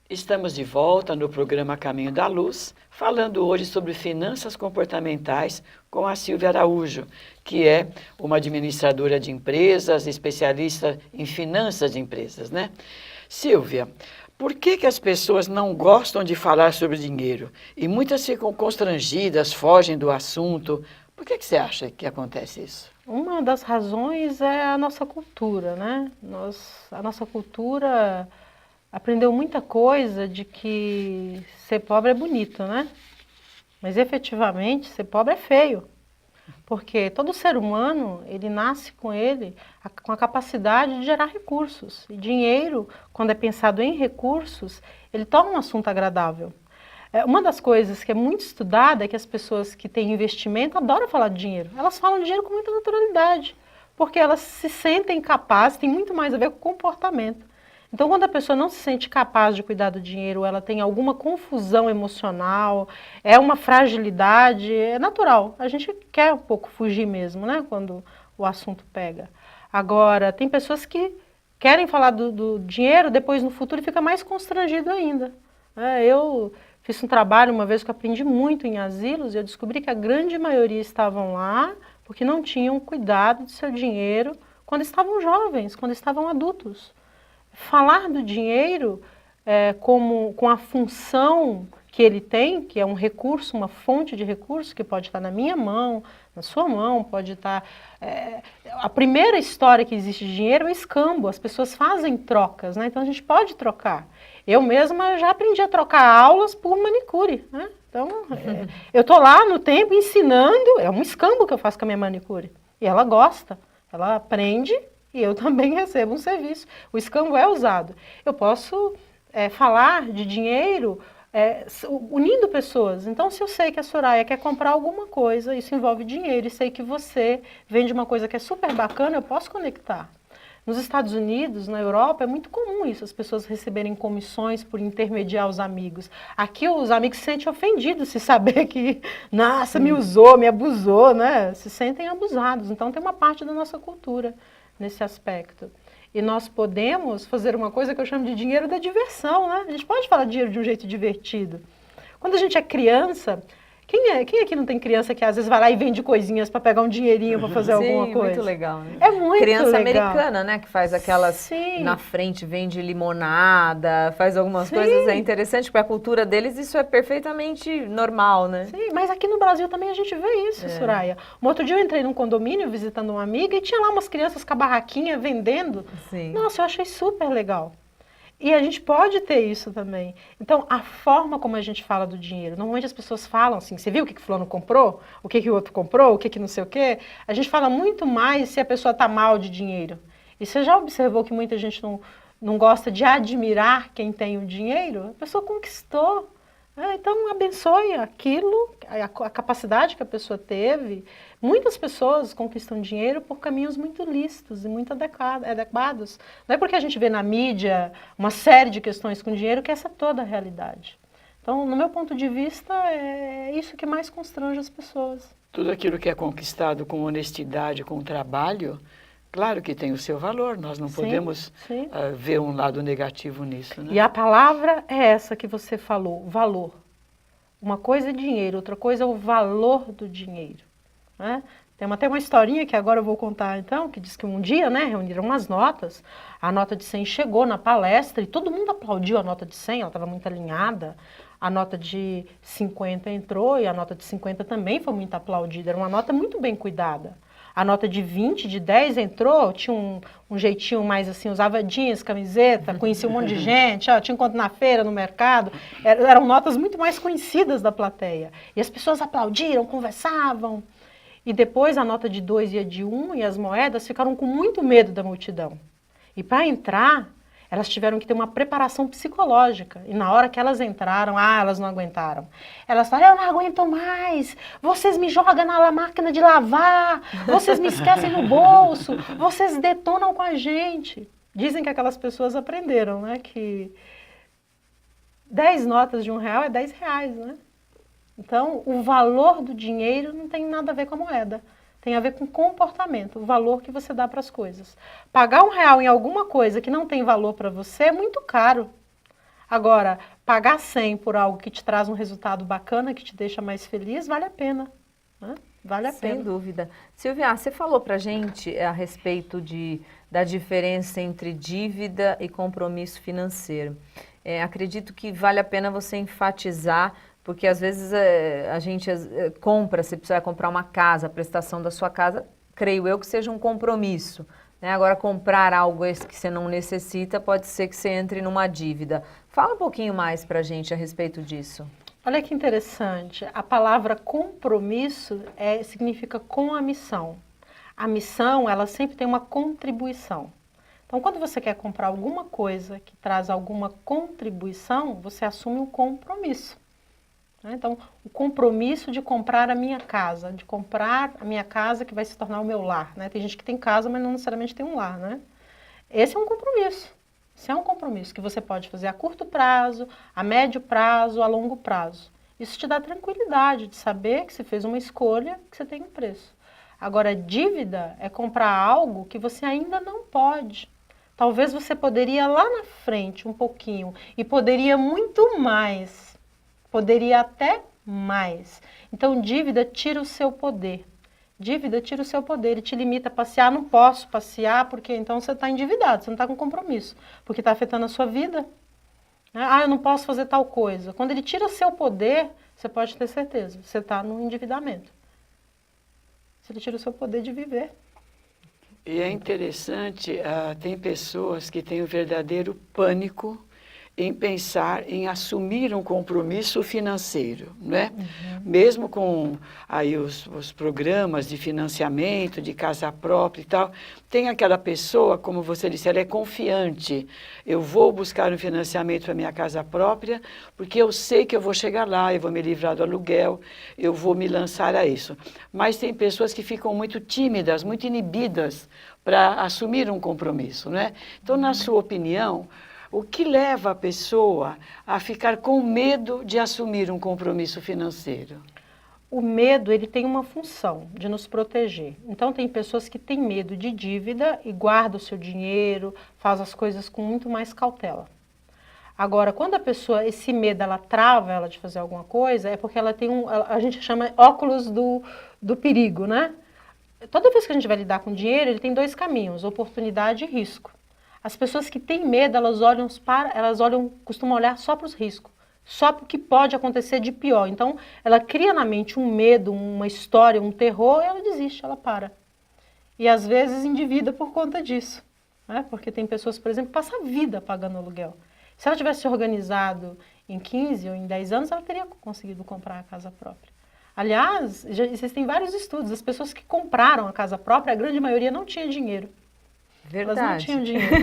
Estamos de volta no programa Caminho da Luz, falando hoje sobre finanças comportamentais com a Silvia Araújo, que é uma administradora de empresas, especialista em finanças de empresas, né? Silvia, por que as pessoas não gostam de falar sobre dinheiro? E muitas ficam constrangidas, fogem do assunto. Por que você acha que acontece isso? Uma das razões é a nossa cultura, né? A nossa cultura aprendeu muita coisa de que ser pobre é bonito, né? Mas efetivamente ser pobre é feio. Porque todo ser humano, ele nasce com com a capacidade de gerar recursos. E dinheiro, quando é pensado em recursos, ele torna um assunto agradável. Uma das coisas que é muito estudada é que as pessoas que têm investimento adoram falar de dinheiro. Elas falam de dinheiro com muita naturalidade, porque elas se sentem capazes, tem muito mais a ver com comportamento. Então, quando a pessoa não se sente capaz de cuidar do dinheiro, ela tem alguma confusão emocional, é uma fragilidade, é natural. A gente quer um pouco fugir mesmo, né, quando o assunto pega. Agora, tem pessoas que querem falar do dinheiro, depois no futuro fica mais constrangido ainda. Eu fiz um trabalho uma vez que eu aprendi muito em asilos e eu descobri que a grande maioria estavam lá porque não tinham cuidado do seu dinheiro quando estavam jovens, quando estavam adultos. Falar do dinheiro com a função que ele tem, que é um recurso, uma fonte de recurso que pode estar na minha mão, na sua mão, pode estar... a primeira história que existe de dinheiro é o escambo, as pessoas fazem trocas, né? Então a gente pode trocar. Eu mesma já aprendi a trocar aulas por manicure, né? Então, eu estou lá no tempo ensinando, é um escambo que eu faço com a minha manicure. E ela gosta, ela aprende e eu também recebo um serviço. O escambo é usado. Eu posso falar de dinheiro unindo pessoas. Então, se eu sei que a Soraya quer comprar alguma coisa, isso envolve dinheiro, e sei que você vende uma coisa que é super bacana, eu posso conectar. Nos Estados Unidos, na Europa, é muito comum isso, as pessoas receberem comissões por intermediar os amigos. Aqui os amigos se sentem ofendidos se saber que, nossa, me usou, me abusou, né? Se sentem abusados. Então tem uma parte da nossa cultura nesse aspecto. E nós podemos fazer uma coisa que eu chamo de dinheiro da diversão, né? A gente pode falar de dinheiro de um jeito divertido. Quando a gente é criança... Quem aqui não tem criança que às vezes vai lá e vende coisinhas para pegar um dinheirinho para fazer alguma coisa? Muito legal. Né? É muito criança legal. americana, né? Que faz aquelas Sim. Na frente, vende limonada, faz algumas coisas. É interessante, porque a cultura deles isso é perfeitamente normal, né? Sim, mas aqui no Brasil também a gente vê isso, Soraya. Um outro dia eu entrei num condomínio visitando uma amiga e tinha lá umas crianças com a barraquinha vendendo. Sim. Nossa, eu achei super legal. E a gente pode ter isso também. Então, a forma como a gente fala do dinheiro, normalmente as pessoas falam assim, você viu o que fulano comprou? O que o outro comprou? O que não sei o quê? A gente fala muito mais se a pessoa está mal de dinheiro. E você já observou que muita gente não gosta de admirar quem tem o dinheiro? A pessoa conquistou. Então, abençoe aquilo, a capacidade que a pessoa teve. Muitas pessoas conquistam dinheiro por caminhos muito lícitos e muito adequados. Não é porque a gente vê na mídia uma série de questões com dinheiro que essa é toda a realidade. Então, no meu ponto de vista, é isso que mais constrange as pessoas. Tudo aquilo que é conquistado com honestidade, com trabalho, claro que tem o seu valor, nós não podemos ver um lado negativo nisso. Né? E a palavra é essa que você falou, valor. Uma coisa é dinheiro, outra coisa é o valor do dinheiro. Né? Tem até uma historinha que agora eu vou contar então, que diz que um dia, né, reuniram umas notas, a nota de 100 chegou na palestra e todo mundo aplaudiu a nota de 100, ela estava muito alinhada. A nota de 50 entrou e a nota de 50 também foi muito aplaudida, era uma nota muito bem cuidada. A nota de 20, de 10 entrou, tinha um jeitinho mais assim, usava jeans, camiseta, conhecia um monte de gente, tinha encontro na feira, no mercado. Eram notas muito mais conhecidas da plateia. E as pessoas aplaudiram, conversavam. E depois a nota de 2 e a de 1 e as moedas ficaram com muito medo da multidão. E para entrar, elas tiveram que ter uma preparação psicológica. E na hora que elas entraram, elas não aguentaram. Elas falaram, eu não aguento mais, vocês me jogam na máquina de lavar, vocês me esquecem no bolso, vocês detonam com a gente. Dizem que aquelas pessoas aprenderam, né, que 10 notas de R$1 é R$10, né? Então, o valor do dinheiro não tem nada a ver com a moeda. Tem a ver com comportamento, o valor que você dá para as coisas. Pagar R$1 em alguma coisa que não tem valor para você é muito caro. Agora, pagar 100 por algo que te traz um resultado bacana, que te deixa mais feliz, vale a pena, né? Vale a pena. Sem dúvida. Silvia, você falou pra gente a respeito da diferença entre dívida e compromisso financeiro. Acredito que vale a pena você enfatizar, porque às vezes a gente compra, se precisar comprar uma casa, a prestação da sua casa, creio eu que seja um compromisso, né? Agora, comprar algo que você não necessita, pode ser que você entre numa dívida. Fala um pouquinho mais pra gente a respeito disso. Olha que interessante, a palavra compromisso significa com a missão. A missão, ela sempre tem uma contribuição. Então, quando você quer comprar alguma coisa que traz alguma contribuição, você assume um compromisso. Então, o compromisso de comprar a minha casa, que vai se tornar o meu lar, né? Tem gente que tem casa, mas não necessariamente tem um lar, né? Esse é um compromisso. Esse é um compromisso que você pode fazer a curto prazo, a médio prazo, a longo prazo. Isso te dá tranquilidade de saber que você fez uma escolha, que você tem um preço. Agora, dívida é comprar algo que você ainda não pode. Talvez você poderia lá na frente um pouquinho e poderia muito mais. Poderia até mais. Então, dívida tira o seu poder. Dívida tira o seu poder, ele te limita a passear. Não posso passear porque então você está endividado, você não está com compromisso, porque está afetando a sua vida. Eu não posso fazer tal coisa. Quando ele tira o seu poder, você pode ter certeza, você está no endividamento. Se ele tira o seu poder de viver. E é interessante, tem pessoas que têm o verdadeiro pânico em pensar em assumir um compromisso financeiro, né? Mesmo com aí os programas de financiamento, de casa própria e tal, tem aquela pessoa, como você disse, ela é confiante. Eu vou buscar um financiamento para minha casa própria, porque eu sei que eu vou chegar lá, eu vou me livrar do aluguel, eu vou me lançar a isso. Mas tem pessoas que ficam muito tímidas, muito inibidas para assumir um compromisso, né? Então, na sua opinião, o que leva a pessoa a ficar com medo de assumir um compromisso financeiro? O medo, ele tem uma função de nos proteger. Então, tem pessoas que têm medo de dívida e guardam o seu dinheiro, faz as coisas com muito mais cautela. Agora, quando a pessoa, esse medo, ela trava ela de fazer alguma coisa, é porque ela tem a gente chama óculos do perigo, né? Toda vez que a gente vai lidar com dinheiro, ele tem dois caminhos, oportunidade e risco. As pessoas que têm medo, elas costumam olhar só para os riscos, só para o que pode acontecer de pior. Então, ela cria na mente um medo, uma história, um terror, e ela desiste, ela para. E às vezes endivida por conta disso, né? Porque tem pessoas, por exemplo, que passam a vida pagando aluguel. Se ela tivesse se organizado em 15 ou em 10 anos, ela teria conseguido comprar a casa própria. Aliás, existem vários estudos, as pessoas que compraram a casa própria, a grande maioria não tinha dinheiro. Verdade. Elas não tinham dinheiro.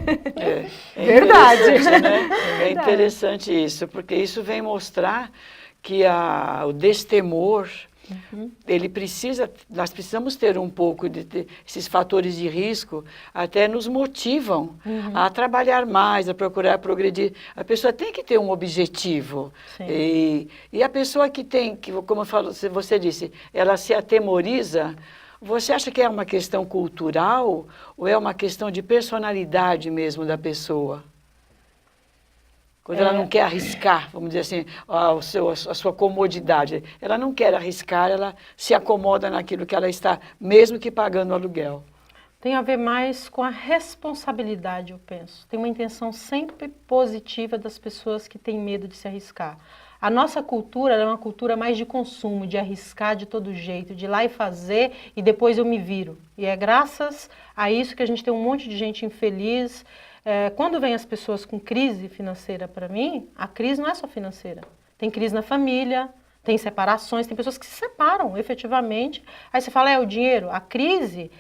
Verdade. Né? É interessante isso, porque isso vem mostrar que o destemor, nós precisamos ter um pouco esses fatores de risco, até nos motivam a trabalhar mais, a procurar progredir. A pessoa tem que ter um objetivo. E a pessoa como você disse, ela se atemoriza. Você acha que é uma questão cultural ou é uma questão de personalidade mesmo da pessoa? Quando ela não quer arriscar, vamos dizer assim, a sua comodidade. Ela não quer arriscar, ela se acomoda naquilo que ela está, mesmo que pagando aluguel. Tem a ver mais com a responsabilidade, eu penso. Tem uma intenção sempre positiva das pessoas que têm medo de se arriscar. A nossa cultura é uma cultura mais de consumo, de arriscar de todo jeito, de ir lá e fazer e depois eu me viro. E é graças a isso que a gente tem um monte de gente infeliz. Quando vem as pessoas com crise financeira para mim, a crise não é só financeira. Tem crise na família, tem separações, tem pessoas que se separam efetivamente. Aí você fala, o dinheiro, a crise,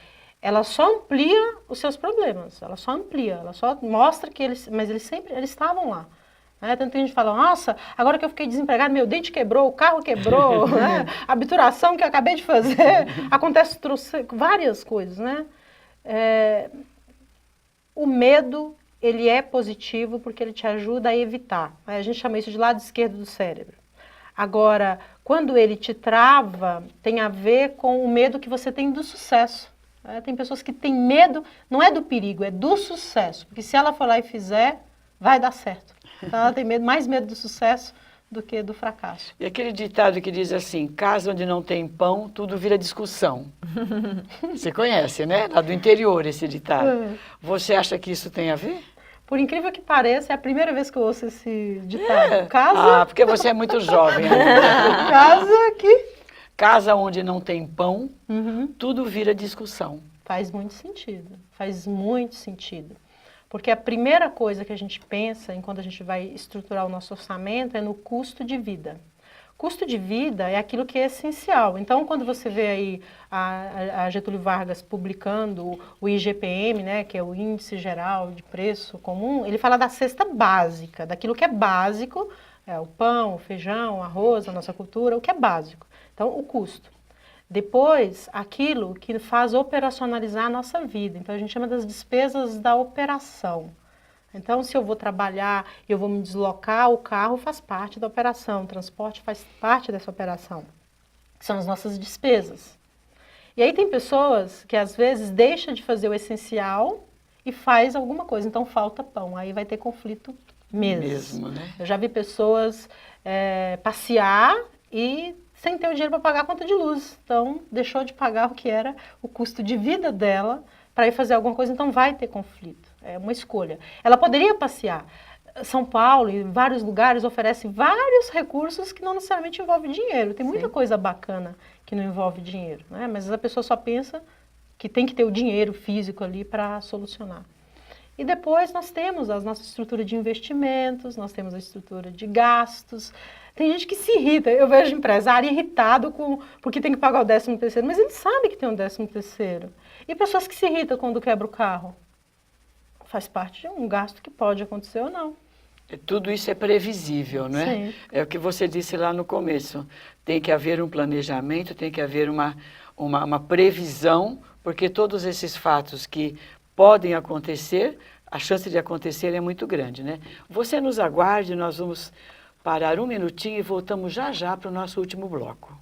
ela só amplia os seus problemas, ela só amplia, ela só mostra que eles estavam lá. Tanto que a gente fala, nossa, agora que eu fiquei desempregado, meu dente quebrou, o carro quebrou, né? A obturação que eu acabei de fazer, acontece várias coisas, né? O medo, ele é positivo porque ele te ajuda a evitar. A gente chama isso de lado esquerdo do cérebro. Agora, quando ele te trava, tem a ver com o medo que você tem do sucesso. Tem pessoas que têm medo, não é do perigo, é do sucesso. Porque se ela for lá e fizer, vai dar certo. Então ela tem mais medo do sucesso do que do fracasso. E aquele ditado que diz assim, casa onde não tem pão, tudo vira discussão. Você conhece, né? Lá do interior esse ditado. Você acha que isso tem a ver? Por incrível que pareça, é a primeira vez que eu ouço esse ditado. Casa, Ah, porque você é muito jovem ainda. casa que... Casa onde não tem pão, Uhum. tudo vira discussão. Faz muito sentido, faz muito sentido. Porque a primeira coisa que a gente pensa enquanto a gente vai estruturar o nosso orçamento é no custo de vida. Custo de vida é aquilo que é essencial. Então, quando você vê aí a Getúlio Vargas publicando o IGPM, né, que é o Índice Geral de Preço Comum, ele fala da cesta básica, daquilo que é básico, é o pão, o feijão, o arroz, a nossa cultura, o que é básico. Então, o custo. Depois, aquilo que faz operacionalizar a nossa vida. Então, a gente chama das despesas da operação. Então, se eu vou trabalhar, eu vou me deslocar, o carro faz parte da operação, o transporte faz parte dessa operação. São as nossas despesas. E aí tem pessoas que, às vezes, deixam de fazer o essencial e faz alguma coisa. Então, falta pão. Aí vai ter conflito mesmo. Né? Eu já vi pessoas passear e sem ter o dinheiro para pagar a conta de luz. Então, deixou de pagar o que era o custo de vida dela para ir fazer alguma coisa, então vai ter conflito. É uma escolha. Ela poderia passear. São Paulo e vários lugares oferecem vários recursos que não necessariamente envolvem dinheiro. Tem muita coisa bacana que não envolve dinheiro, né? Mas a pessoa só pensa que tem que ter o dinheiro físico ali para solucionar. E depois nós temos a nossa estrutura de investimentos, nós temos a estrutura de gastos. Tem gente que se irrita, eu vejo empresário irritado porque tem que pagar o 13º, mas ele sabe que tem um 13º. E pessoas que se irritam quando quebra o carro. Faz parte de um gasto que pode acontecer ou não. Tudo isso é previsível, não é? Sim. É o que você disse lá no começo. Tem que haver um planejamento, tem que haver uma previsão, porque todos esses fatos que podem acontecer, a chance de acontecer é muito grande, né? Você nos aguarde, nós vamos parar um minutinho e voltamos já já para o nosso último bloco.